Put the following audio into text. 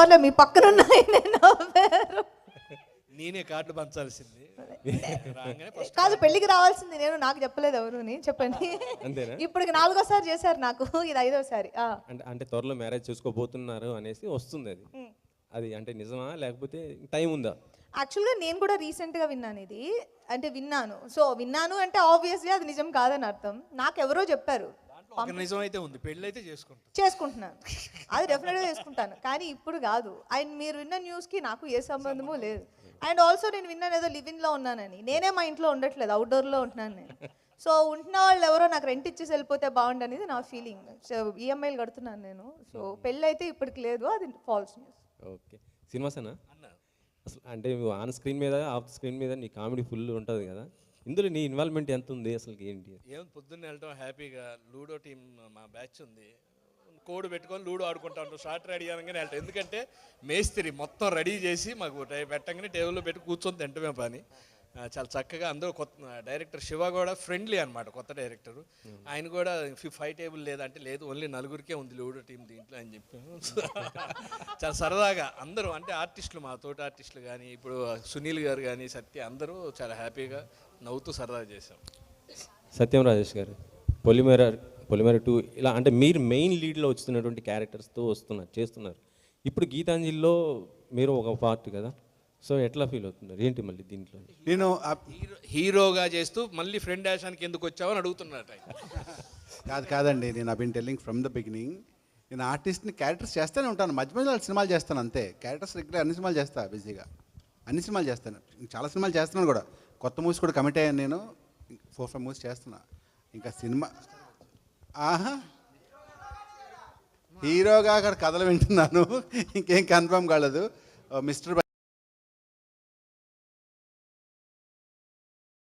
నవ్వలే, మీ పక్కన ఉన్న ఆయనే నవ్వారు. నేనే కార్డు పంచాల్సింది. కాదు, పెళ్ళికి రావాల్సింది నేను, నాకు చెప్పలేదు ఎవరు. చెప్పండి. అంతేనా? ఇప్పటికి 4వ సారి చేశారు నాకు, ఇది 5వ సారి. అంటే త్వరలో మ్యారేజ్ చేసుకోబోతున్నారు అనేసి వస్తుంది అది. అది అంటే నిజమా లేకపోతే టైం ఉందా? యాక్చువల్గా నేను కూడా రీసెంట్గా విన్నాను ఇది, అంటే విన్నాను. సో విన్నాను అంటే ఆబ్వియస్లీ అది నిజం కాదని అర్థం. నాకు ఎవరో చెప్పారు. నిజం అయితే ఉంది, పెళ్ళి అయితే చేసుకుంటున్నాను, అది డెఫినెట్గా చేసుకుంటాను, కానీ ఇప్పుడు కాదు. అండ్ మీరు విన్న న్యూస్కి నాకు ఏ సంబంధము లేదు. అండ్ ఆల్సో నేను విన్నాను ఏదో లివిన్లో ఉన్నానని. నేనే మా ఇంట్లో ఉండట్లేదు, అవుట్డోర్లో ఉంటున్నాను నేను. సో ఉంటున్న వాళ్ళు ఎవరో నాకు రెంట్ ఇచ్చేసి వెళ్ళిపోతే బాగుండు అనేది నా ఫీలింగ్. సో ఈఎంఐలు కడుతున్నాను నేను. సో పెళ్ళి అయితే ఇప్పటికి లేదు, అది ఫాల్స్ న్యూస్. ఓకే, సినిమాసేనా అసలు? అంటే ఆన్ స్క్రీన్ మీద ఆఫ్ స్క్రీన్ మీద నీ కామెడీ ఫుల్ ఉంటుంది కదా, ఇందులో నీ ఇన్వాల్వ్మెంట్ ఎంత ఉంది అసలు? ఏంటి పొద్దున్న వెళ్ళటం హ్యాపీగా. లూడో టీం మా బ్యాచ్ ఉంది, కోడ్ పెట్టుకొని లూడో ఆడుకుంటా ఉంటాం. షార్ట్ రెడీ అనగానే వెళ్తాం, ఎందుకంటే మేస్త్రి మొత్తం రెడీ చేసి మాకు పెట్టగానే టేబుల్లో పెట్టి కూర్చొని తింటమే పని. చాలా చక్కగా అందరూ కొత్త డైరెక్టర్ శివ కూడా ఫ్రెండ్లీ అనమాట, కొత్త డైరెక్టర్. ఆయన కూడా 5 టేబుల్ లేదంటే లేదు, ఓన్లీ 4గురికే ఉంది లూడో టీం దీంట్లో అని చెప్పాము. చాలా సరదాగా అందరూ, అంటే ఆర్టిస్టులు, మా తోటి ఆర్టిస్టులు కానీ, ఇప్పుడు సునీల్ గారు కానీ, సత్య, అందరూ చాలా హ్యాపీగా నవ్వుతూ సరదాగా చేసాం. సత్యం రాజేష్ గారు, పొలిమేర 2 ఇలా అంటే మీరు మెయిన్ లీడ్లో వస్తున్నటువంటి క్యారెక్టర్స్తో చేస్తున్నారు. ఇప్పుడు గీతాంజలిలో మీరు ఒక పార్ట్ కదా, సో ఎట్లా ఫీల్ అవుతున్నారు ఏంటి మళ్ళీ దీంట్లో? నేను హీరోగా చేస్తూ మళ్ళీ ఫ్రెండ్ యాషానికి ఎందుకు వచ్చావని అడుగుతున్నట్టు. కాదండి, నేను I been telling from the beginning. నేను ఆర్టిస్ట్ని క్యారెక్టర్స్ చేస్తూనే ఉంటాను, మధ్య మధ్యలో సినిమాలు చేస్తాను అంతే. క్యారెక్టర్స్ రెగ్యులర్ అన్ని సినిమాలు చేస్తాను, బిజీగా అన్ని సినిమాలు చేస్తాను, చాలా సినిమాలు చేస్తున్నాను కూడా. కొత్త మూవీస్ కూడా కమిట్ అయ్యాను నేను, 4-5 మూవీస్ చేస్తున్నా. ఇంకా సినిమా హీరోగా అక్కడ కథలు వింటున్నాను, ఇంకేం కన్ఫర్మ్ కాలేదు. మిస్టర్